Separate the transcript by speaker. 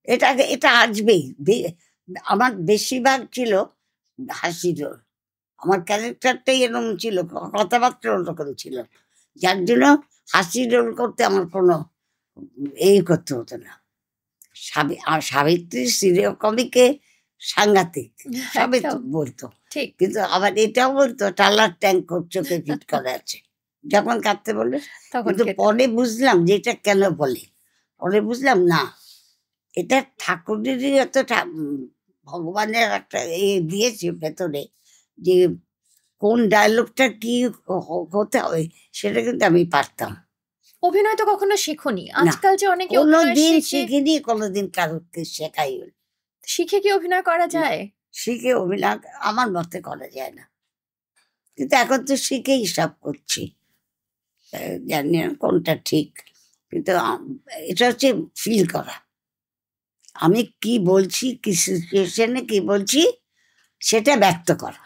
Speaker 1: এটা এটা আসবেই। আমার বেশিরভাগ ছিল হাসির রোল। আমার ক্যারেক্টারটাই এরকম ছিল, কথাবার্তা ওরকম ছিল। যার জন্য হাসির রোল করতে আমার কোনো করতে হতো না। আর সাবিত্রী সিরিয়াল কমিকে সাংঘাতিক। সবই তো
Speaker 2: একদম
Speaker 1: বলতো।
Speaker 2: ঠিক।
Speaker 1: কিন্তু আবার এটাও বলতো টালার ট্যাঙ্ক ওর চোখে ফিট করা আছে। যখন কাঁদতে বলল।
Speaker 2: তখন
Speaker 1: কিন্তু
Speaker 2: খেতে
Speaker 1: পরে বুঝলাম যে এটা কেন বলে। পরে বুঝলাম না, এটা ঠাকুরেরই ভগবানের একটা দিয়েছে ভেতরে, যে কোন ডায়ালগটা কি হতে হবে সেটা কিন্তু আমি পারতাম
Speaker 2: অভিনয় তো কখনো শেখোনি।
Speaker 1: না।
Speaker 2: আজকাল যে অনেকে অভিনয়
Speaker 1: কোনোদিন
Speaker 2: শিখে,
Speaker 1: শিখিনি, কোনোদিন কারোকে শেখাই
Speaker 2: শিখে কি অভিনয় করা
Speaker 1: না।
Speaker 2: যায়?
Speaker 1: শিখে অভিনয় আমার মতে করা যায় না। কিন্তু এখন তো শিখেই সব করছি। জানি না কোনটা ঠিক। কিন্তু এটা হচ্ছে ফিল করা। আমি কি বলছি, কি সিচুয়েশনে কি বলছি সেটা ব্যক্ত করা।